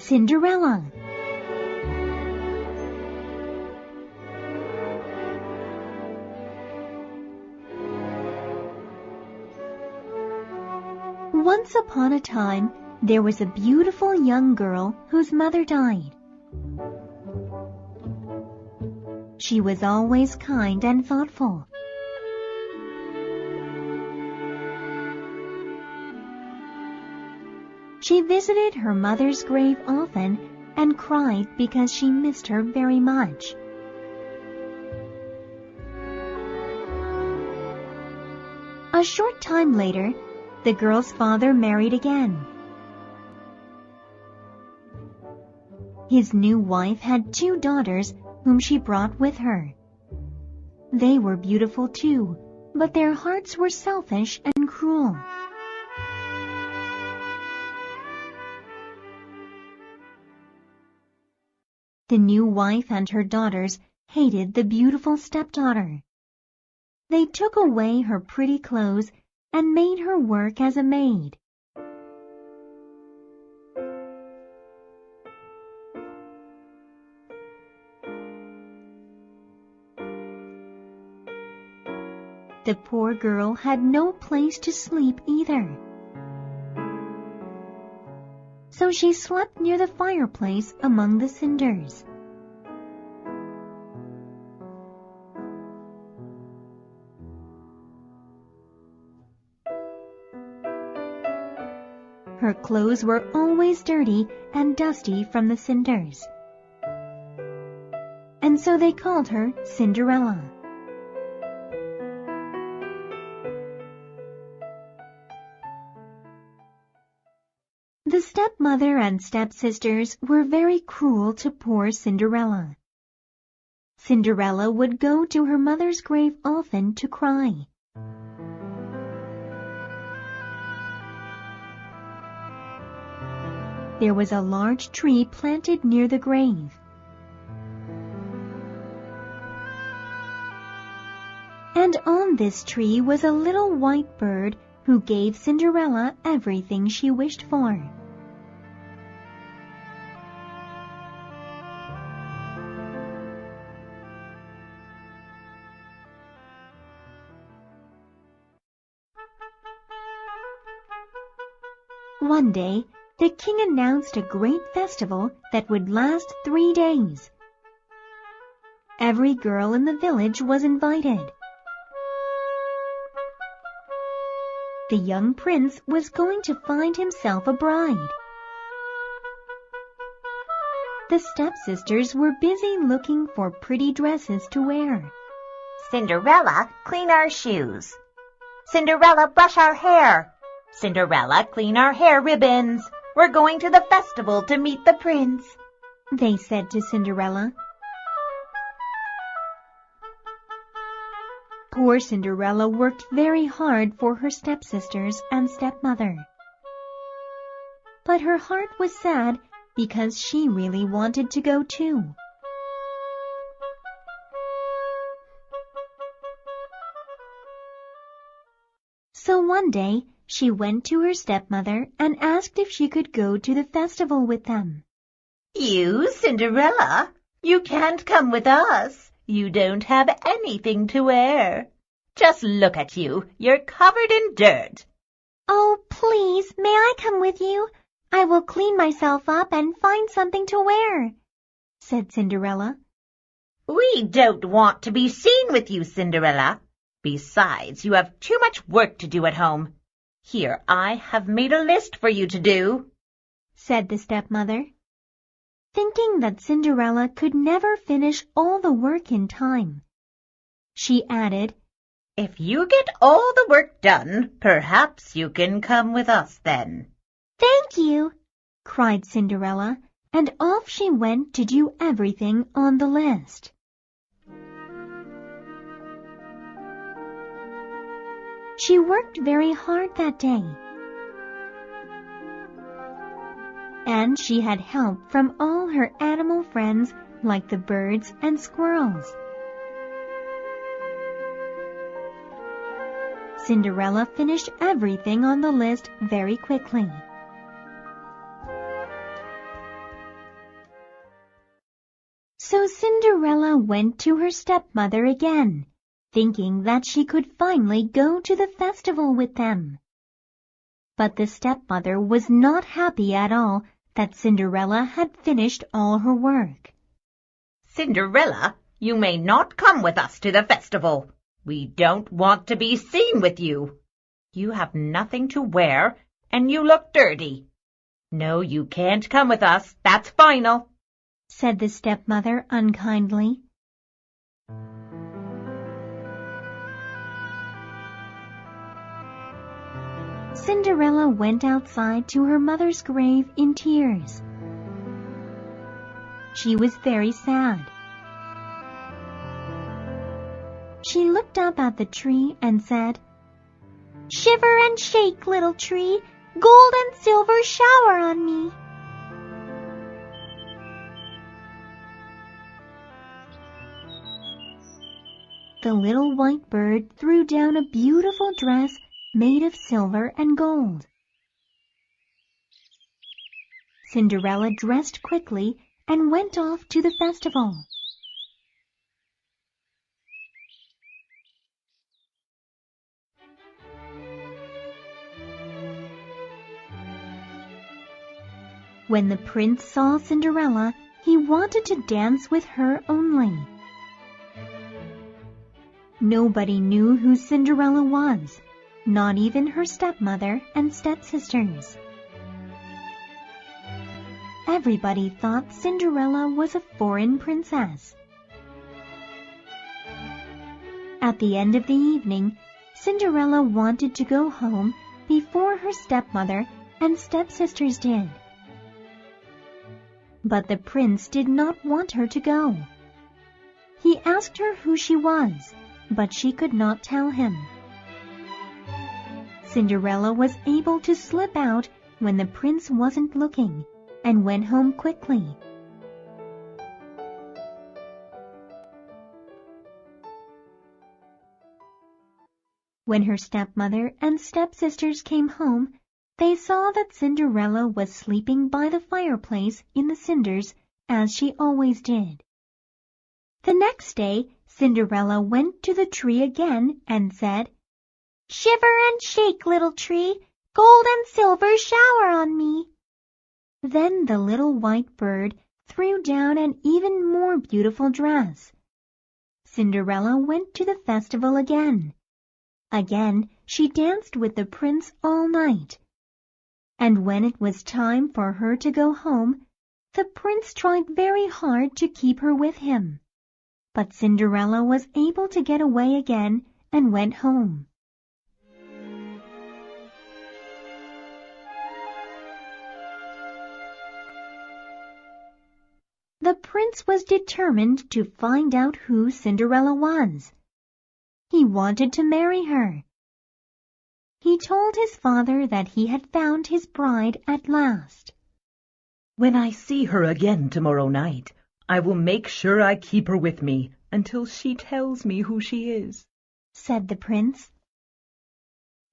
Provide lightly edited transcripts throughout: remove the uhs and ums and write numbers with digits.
Cinderella. Once upon a time, there was a beautiful young girl whose mother died. She was always kind and thoughtful. She visited her mother's grave often and cried because she missed her very much. A short time later, the girl's father married again. His new wife had 2 daughters whom she brought with her. They were beautiful too, but their hearts were selfish and cruel. The new wife and her daughters hated the beautiful stepdaughter. They took away her pretty clothes and made her work as a maid. The poor girl had no place to sleep either. So she slept near the fireplace among the cinders. Her clothes were always dirty and dusty from the cinders. And so they called her Cinderella. The stepmother and stepsisters were very cruel to poor Cinderella. Cinderella would go to her mother's grave often to cry. There was a large tree planted near the grave. And on this tree was a little white bird who gave Cinderella everything she wished for. One day, the king announced a great festival that would last 3 days. Every girl in the village was invited. The young prince was going to find himself a bride. The stepsisters were busy looking for pretty dresses to wear. Cinderella, clean our shoes. Cinderella, brush our hair. Cinderella, clean our hair ribbons. We're going to the festival to meet the prince, they said to Cinderella. Poor Cinderella worked very hard for her stepsisters and stepmother. But her heart was sad because she really wanted to go too. So one day, she went to her stepmother and asked if she could go to the festival with them. You, Cinderella, you can't come with us. You don't have anything to wear. Just look at you. You're covered in dirt. Oh, please, may I come with you? I will clean myself up and find something to wear, said Cinderella. We don't want to be seen with you, Cinderella. Besides, you have too much work to do at home. Here, I have made a list for you to do, said the stepmother. Thinking that Cinderella could never finish all the work in time, she added, If you get all the work done, perhaps you can come with us then. Thank you, cried Cinderella, and off she went to do everything on the list. She worked very hard that day, and she had help from all her animal friends like the birds and squirrels. Cinderella finished everything on the list very quickly. Cinderella went to her stepmother again, thinking that she could finally go to the festival with them. But the stepmother was not happy at all that Cinderella had finished all her work. Cinderella, you may not come with us to the festival. We don't want to be seen with you. You have nothing to wear, and you look dirty. No, you can't come with us, that's final, said the stepmother unkindly. Cinderella went outside to her mother's grave in tears. She was very sad. She looked up at the tree and said, "Shiver and shake, little tree, gold and silver shower on me." The little white bird threw down a beautiful dress made of silver and gold. Cinderella dressed quickly and went off to the festival. When the prince saw Cinderella, he wanted to dance with her only. Nobody knew who Cinderella was, not even her stepmother and stepsisters. Everybody thought Cinderella was a foreign princess. At the end of the evening, Cinderella wanted to go home before her stepmother and stepsisters did. But the prince did not want her to go. He asked her who she was, but she could not tell him. Cinderella was able to slip out when the prince wasn't looking and went home quickly. When her stepmother and stepsisters came home, they saw that Cinderella was sleeping by the fireplace in the cinders as she always did. The next day, Cinderella went to the tree again and said, "Shiver and shake, little tree, gold and silver shower on me." Then the little white bird threw down an even more beautiful dress. Cinderella went to the festival again. Again, she danced with the prince all night. And when it was time for her to go home, the prince tried very hard to keep her with him. But Cinderella was able to get away again and went home. The prince was determined to find out who Cinderella was. He wanted to marry her. He told his father that he had found his bride at last. "When I see her again tomorrow night, I will make sure I keep her with me until she tells me who she is," said the prince.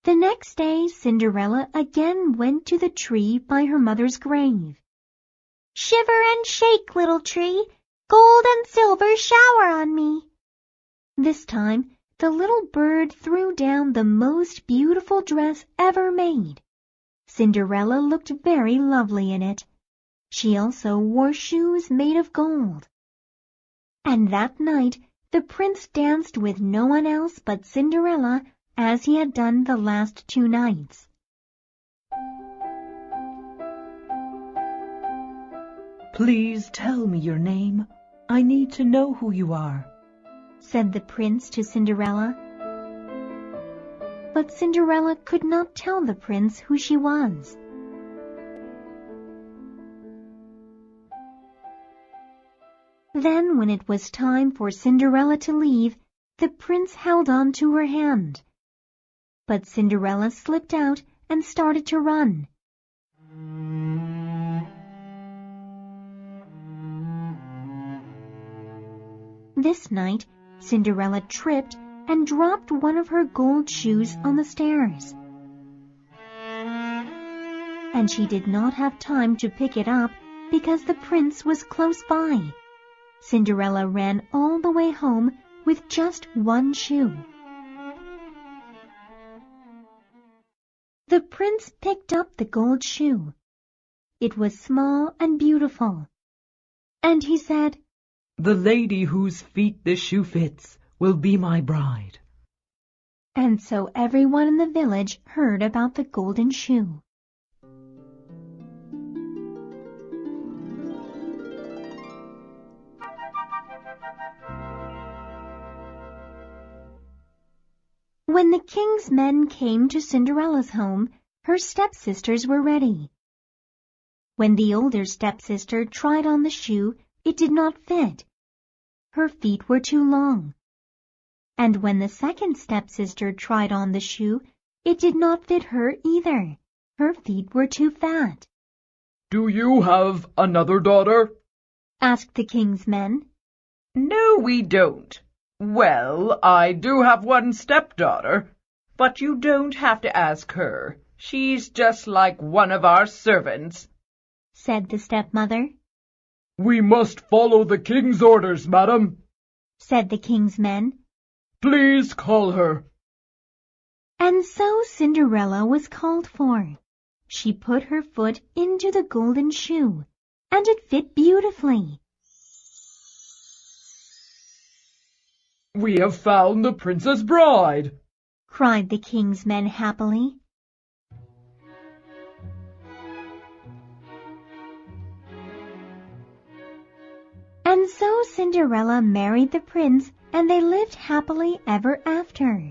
The next day, Cinderella again went to the tree by her mother's grave. "Shiver and shake, little tree, gold and silver shower on me." This time, the little bird threw down the most beautiful dress ever made. Cinderella looked very lovely in it. She also wore shoes made of gold. And that night, the prince danced with no one else but Cinderella as he had done the last 2 nights. "Please tell me your name. I need to know who you are," said the prince to Cinderella. But Cinderella could not tell the prince who she was. Then, when it was time for Cinderella to leave, the prince held on to her hand. But Cinderella slipped out and started to run. This night, Cinderella tripped and dropped one of her gold shoes on the stairs. And she did not have time to pick it up because the prince was close by. Cinderella ran all the way home with just one shoe. The prince picked up the gold shoe. It was small and beautiful. And he said, "The lady whose feet this shoe fits will be my bride." And so everyone in the village heard about the golden shoe. When the king's men came to Cinderella's home, her stepsisters were ready. When the older stepsister tried on the shoe, it did not fit. Her feet were too long. And when the second stepsister tried on the shoe, it did not fit her either. Her feet were too fat. "Do you have another daughter?" asked the king's men. "No, we don't. Well, I do have one stepdaughter, but you don't have to ask her. She's just like one of our servants," said the stepmother. "We must follow the king's orders, madam," said the king's men. "Please call her." And so Cinderella was called for. She put her foot into the golden shoe, and it fit beautifully. "We have found the princess bride," cried the king's men happily. And so Cinderella married the prince, and they lived happily ever after.